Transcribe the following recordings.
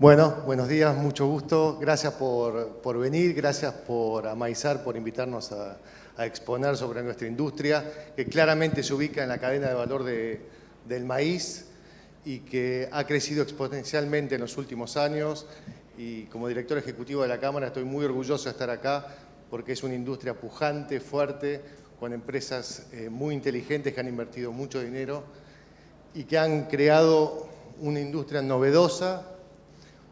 Bueno, buenos días, mucho gusto. Gracias por venir, gracias por Amaizar, por invitarnos a exponer sobre nuestra industria, que claramente se ubica en la cadena de valor del maíz y que ha crecido exponencialmente en los últimos años. Y como director ejecutivo de la Cámara estoy muy orgulloso de estar acá porque es una industria pujante, fuerte, con empresas muy inteligentes que han invertido mucho dinero y que han creado una industria novedosa.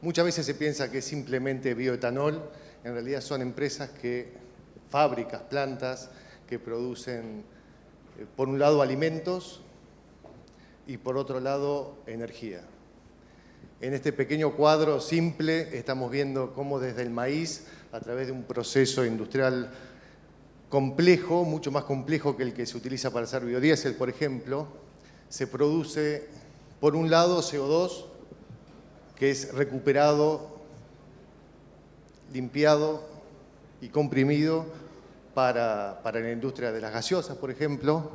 Muchas veces se piensa que es simplemente bioetanol, en realidad son empresas fábricas, plantas, que producen, por un lado, alimentos y por otro lado, energía. En este pequeño cuadro simple estamos viendo cómo desde el maíz, a través de un proceso industrial complejo, mucho más complejo que el que se utiliza para hacer biodiesel, por ejemplo, se produce, por un lado, CO2, que es recuperado, limpiado y comprimido para la industria de las gaseosas, por ejemplo.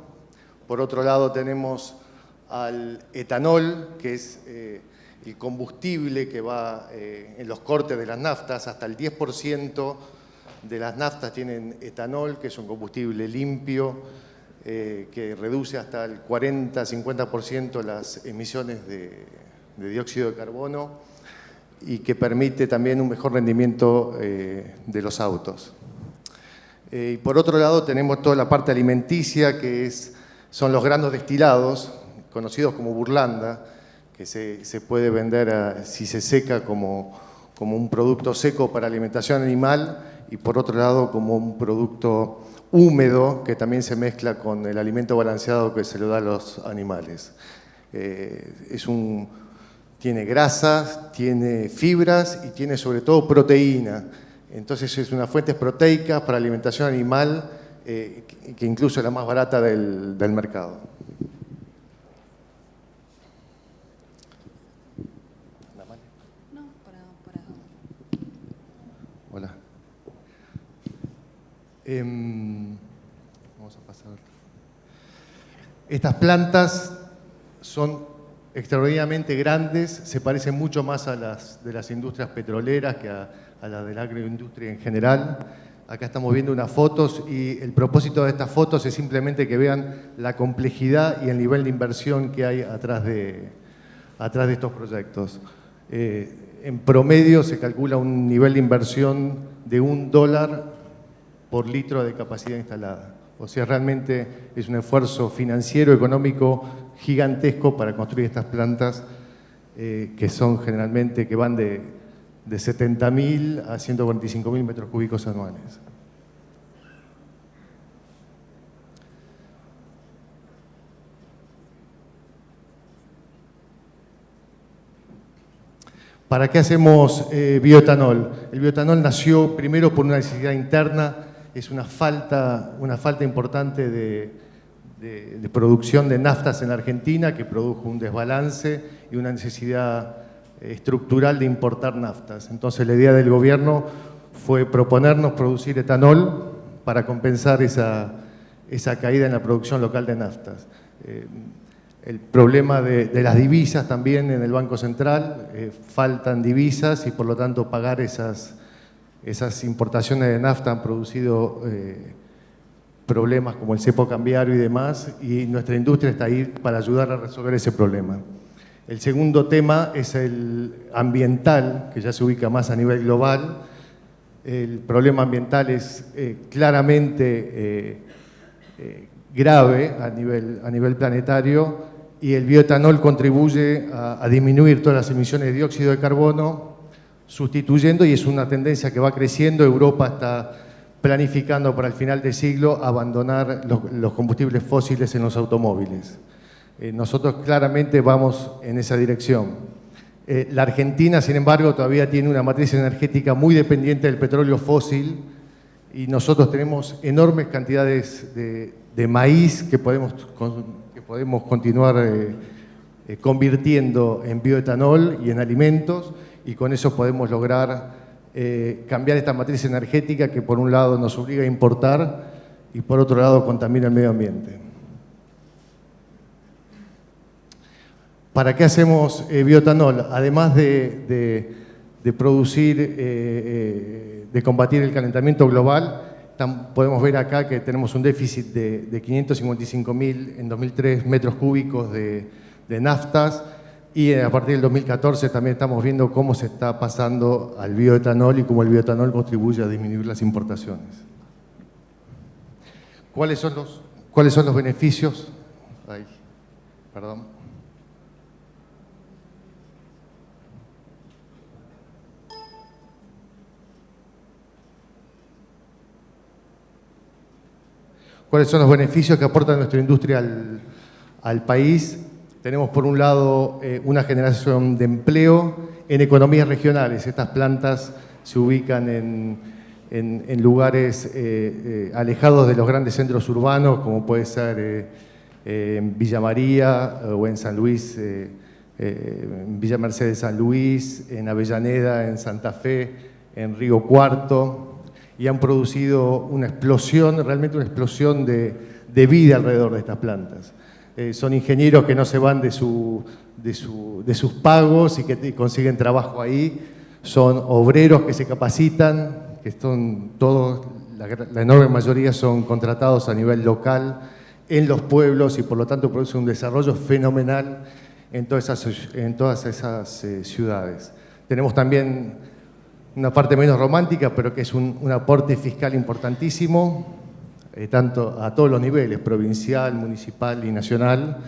Por otro lado tenemos al etanol, que es el combustible que va en los cortes de las naftas. Hasta el 10% de las naftas tienen etanol, que es un combustible limpio, que reduce hasta el 40-50% las emisiones de dióxido de carbono y que permite también un mejor rendimiento de los autos. Y por otro lado tenemos toda la parte alimenticia, que son los granos destilados, conocidos como burlanda, que se puede vender, si se seca, como un producto seco para alimentación animal, y por otro lado como un producto húmedo que también se mezcla con el alimento balanceado que se le da a los animales. Tiene grasas, tiene fibras y tiene sobre todo proteína. Entonces es una fuente proteica para alimentación animal que incluso es la más barata del mercado. No, para... Hola. Vamos a pasar. Estas plantas son extraordinariamente grandes, se parecen mucho más a las de las industrias petroleras que a las de la agroindustria en general. Acá estamos viendo unas fotos y el propósito de estas fotos es simplemente que vean la complejidad y el nivel de inversión que hay atrás de estos proyectos. En promedio se calcula un nivel de inversión de $1 por litro de capacidad instalada. O sea, realmente es un esfuerzo financiero, económico gigantesco para construir estas plantas que son generalmente, que van de 70.000 a 145.000 metros cúbicos anuales. ¿Para qué hacemos bioetanol? El bioetanol nació primero por una necesidad interna, es una falta importante de producción de naftas en Argentina, que produjo un desbalance y una necesidad estructural de importar naftas. Entonces la idea del gobierno fue proponernos producir etanol para compensar esa caída en la producción local de naftas. El problema de las divisas también en el Banco Central, faltan divisas y por lo tanto pagar esas importaciones de nafta han producido problemas como el cepo cambiario y demás, y nuestra industria está ahí para ayudar a resolver ese problema. El segundo tema es el ambiental, que ya se ubica más a nivel global. El problema ambiental es claramente grave a nivel planetario, y el bioetanol contribuye a disminuir todas las emisiones de dióxido de carbono, sustituyendo, y es una tendencia que va creciendo. Europa está planificando para el final del siglo abandonar los combustibles fósiles en los automóviles. Nosotros claramente vamos en esa dirección. La Argentina, sin embargo, todavía tiene una matriz energética muy dependiente del petróleo fósil y nosotros tenemos enormes cantidades de maíz que podemos continuar convirtiendo en bioetanol y en alimentos, y con eso podemos lograr cambiar esta matriz energética que por un lado nos obliga a importar y por otro lado contamina el medio ambiente. ¿Para qué hacemos bioetanol? Además de de producir, de combatir el calentamiento global. Podemos ver acá que tenemos un déficit de 555.000 en 2003 metros cúbicos de naftas, y a partir del 2014 también estamos viendo cómo se está pasando al bioetanol y cómo el bioetanol contribuye a disminuir las importaciones. ¿Cuáles son los beneficios? Ay, perdón. ¿Cuáles son los beneficios que aporta nuestra industria al país? Tenemos por un lado una generación de empleo en economías regionales. Estas plantas se ubican en lugares alejados de los grandes centros urbanos, como puede ser en Villa María o en San Luis, en Villa Mercedes San Luis, en Avellaneda, en Santa Fe, en Río Cuarto, y han producido una explosión, realmente una explosión de vida alrededor de estas plantas. Son ingenieros que no se van de sus pagos y que consiguen trabajo ahí. Son obreros que se capacitan, que son todos, la enorme mayoría son contratados a nivel local en los pueblos y por lo tanto produce un desarrollo fenomenal en todas esas ciudades. Tenemos también una parte menos romántica, pero que es un aporte fiscal importantísimo, tanto a todos los niveles, provincial, municipal y nacional,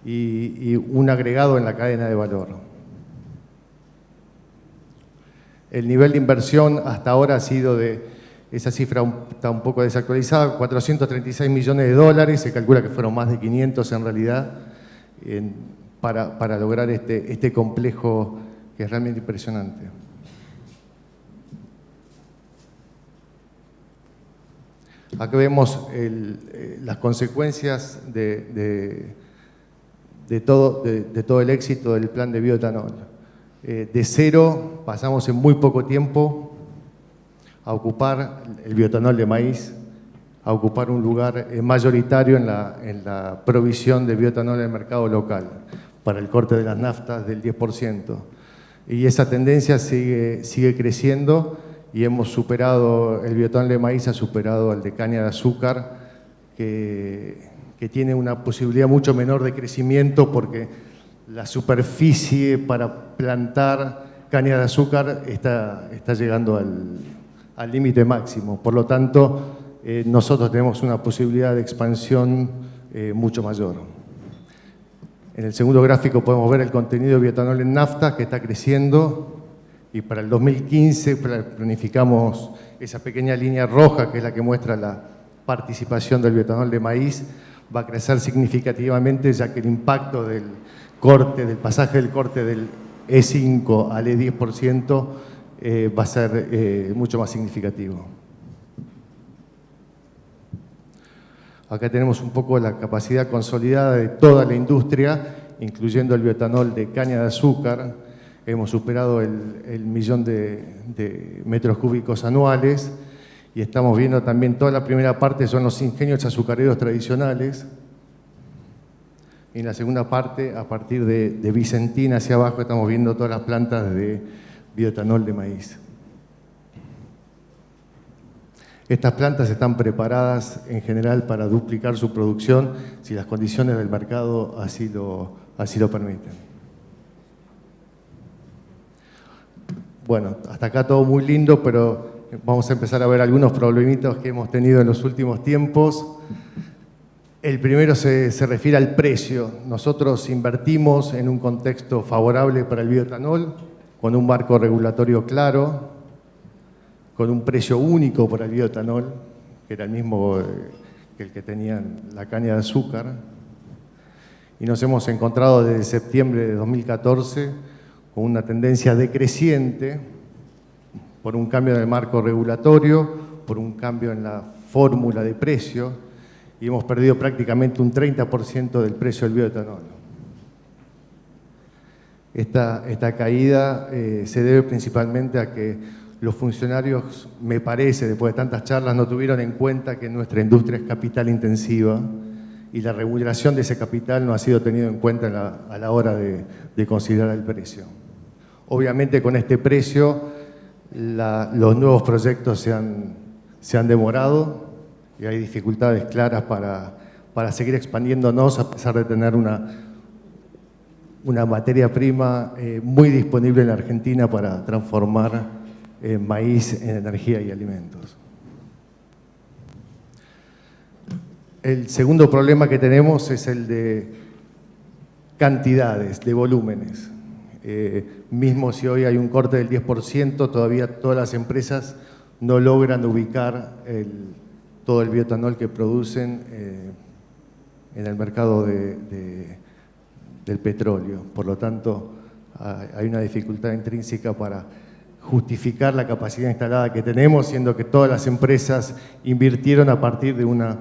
y un agregado en la cadena de valor. El nivel de inversión hasta ahora ha sido esa cifra está un poco desactualizada, 436 millones de dólares, se calcula que fueron más de 500 en realidad, para lograr este complejo que es realmente impresionante. Acá vemos las consecuencias de todo el éxito del plan de bioetanol. De cero pasamos en muy poco tiempo a ocupar el bioetanol de maíz, a ocupar un lugar mayoritario en la provisión de bioetanol en el mercado local, para el corte de las naftas del 10%. Y esa tendencia sigue creciendo, y hemos superado, el bioetanol de maíz ha superado al de caña de azúcar, que tiene una posibilidad mucho menor de crecimiento porque la superficie para plantar caña de azúcar está llegando al límite máximo. Por lo tanto, nosotros tenemos una posibilidad de expansión mucho mayor. En el segundo gráfico podemos ver el contenido de bioetanol en nafta, que está creciendo. Y para el 2015 planificamos esa pequeña línea roja, que es la que muestra la participación del bioetanol de maíz, va a crecer significativamente, ya que el impacto del pasaje del corte del E5 al E10% va a ser mucho más significativo. Acá tenemos un poco la capacidad consolidada de toda la industria, incluyendo el bioetanol de caña de azúcar. Hemos superado el millón de metros cúbicos anuales, y estamos viendo también toda la primera parte son los ingenios azucareros tradicionales. Y en la segunda parte, a partir de Vicentín hacia abajo, estamos viendo todas las plantas de bioetanol de maíz. Estas plantas están preparadas en general para duplicar su producción si las condiciones del mercado así lo permiten. Bueno, hasta acá todo muy lindo, pero vamos a empezar a ver algunos problemitas que hemos tenido en los últimos tiempos. El primero se refiere al precio. Nosotros invertimos en un contexto favorable para el bioetanol, con un marco regulatorio claro, con un precio único para el bioetanol, que era el mismo que el que tenía la caña de azúcar. Y nos hemos encontrado desde septiembre de 2014 con una tendencia decreciente por un cambio en el marco regulatorio, por un cambio en la fórmula de precio, y hemos perdido prácticamente un 30% del precio del bioetanol. Esta caída se debe principalmente a que los funcionarios, me parece, después de tantas charlas, no tuvieron en cuenta que nuestra industria es capital intensiva y la remuneración de ese capital no ha sido tenido en cuenta a la hora de considerar el precio. Obviamente con este precio los nuevos proyectos se han demorado y hay dificultades claras para seguir expandiéndonos a pesar de tener una materia prima muy disponible en la Argentina para transformar maíz en energía y alimentos. El segundo problema que tenemos es el de cantidades, de volúmenes. Mismo si hoy hay un corte del 10%, todavía todas las empresas no logran ubicar todo el bioetanol que producen en el mercado del petróleo. Por lo tanto, hay una dificultad intrínseca para justificar la capacidad instalada que tenemos, siendo que todas las empresas invirtieron a partir de una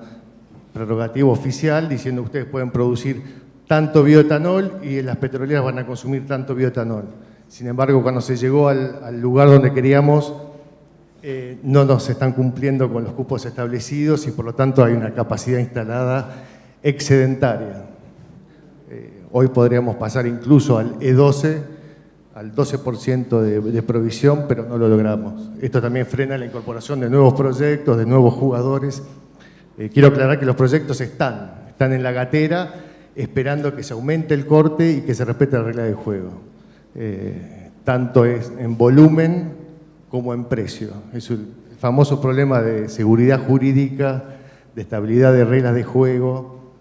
prerrogativa oficial, diciendo que ustedes pueden producir tanto bioetanol y las petroleras van a consumir tanto bioetanol. Sin embargo, cuando se llegó al lugar donde queríamos, no nos están cumpliendo con los cupos establecidos y por lo tanto hay una capacidad instalada excedentaria. Hoy podríamos pasar incluso al E12, al 12% de provisión, pero no lo logramos. Esto también frena la incorporación de nuevos proyectos, de nuevos jugadores. Quiero aclarar que los proyectos están en la gatera, esperando que se aumente el corte y que se respete la regla de juego. Tanto es en volumen como en precio. Es el famoso problema de seguridad jurídica, de estabilidad de reglas de juego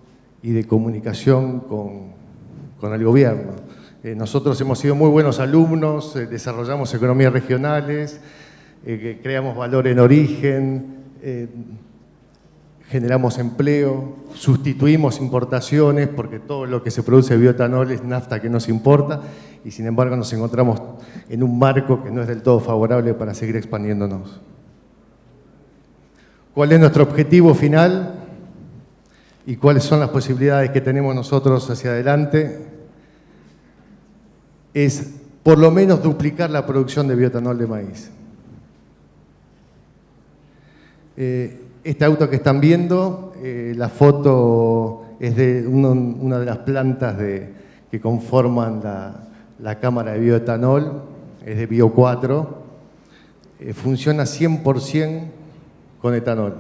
y de comunicación con el gobierno. Nosotros hemos sido muy buenos alumnos, desarrollamos economías regionales, creamos valor en origen, generamos empleo, sustituimos importaciones porque todo lo que se produce de bioetanol es nafta que nos importa y sin embargo nos encontramos en un marco que no es del todo favorable para seguir expandiéndonos. ¿Cuál es nuestro objetivo final y cuáles son las posibilidades que tenemos nosotros hacia adelante? Es por lo menos duplicar la producción de bioetanol de maíz. Este auto que están viendo, la foto es de una de las plantas que conforman la cámara de bioetanol, es de Bio 4, funciona 100% con etanol.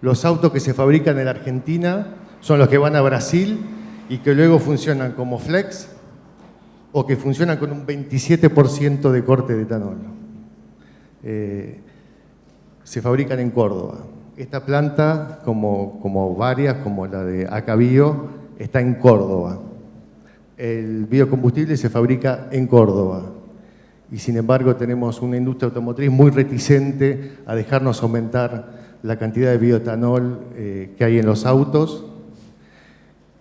Los autos que se fabrican en la Argentina son los que van a Brasil y que luego funcionan como flex o que funcionan con un 27% de corte de etanol. Se fabrican en Córdoba. Esta planta, como varias, como la de Acabio, está en Córdoba. El biocombustible se fabrica en Córdoba. Y sin embargo tenemos una industria automotriz muy reticente a dejarnos aumentar la cantidad de bioetanol que hay en los autos.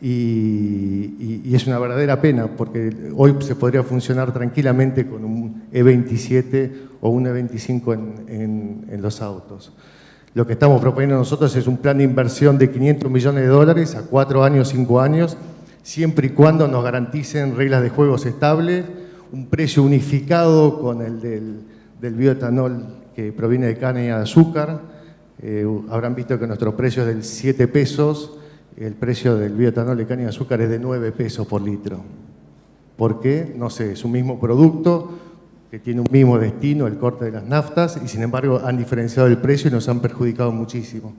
Y es una verdadera pena, porque hoy se podría funcionar tranquilamente con un E27 o un E25 en los autos. Lo que estamos proponiendo nosotros es un plan de inversión de $500 millones a 4 años, 5 años, siempre y cuando nos garanticen reglas de juegos estables, un precio unificado con el del bioetanol que proviene de caña de azúcar. Habrán visto que nuestro precio es del 7 pesos, el precio del bioetanol de caña de azúcar es de 9 pesos por litro. ¿Por qué? No sé, es un mismo producto que tiene un mismo destino, el corte de las naftas, y sin embargo han diferenciado el precio y nos han perjudicado muchísimo.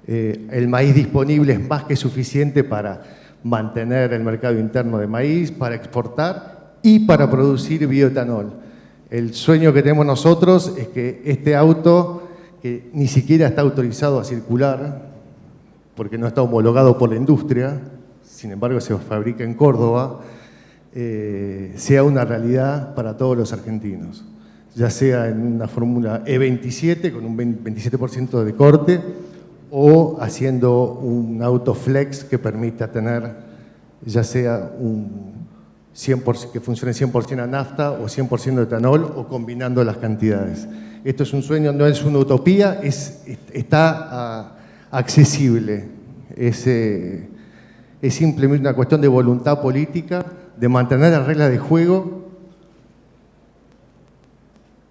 El maíz disponible es más que suficiente para mantener el mercado interno de maíz, para exportar y para producir bioetanol. El sueño que tenemos nosotros es que este auto, que ni siquiera está autorizado a circular, porque no está homologado por la industria, sin embargo se fabrica en Córdoba, sea una realidad para todos los argentinos, ya sea en una fórmula E27 con un 27% de corte o haciendo un auto flex que permita tener ya sea un 100%, que funcione 100% a nafta o 100% de etanol o combinando las cantidades. Esto es un sueño, no es una utopía, está accesible. Es simplemente una cuestión de voluntad política, de mantener las reglas de juego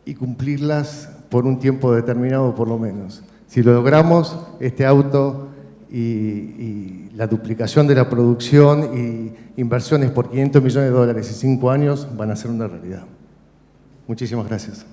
y cumplirlas por un tiempo determinado por lo menos. Si lo logramos, este auto y la duplicación de la producción y inversiones por $500 millones en 5 años van a ser una realidad. Muchísimas gracias.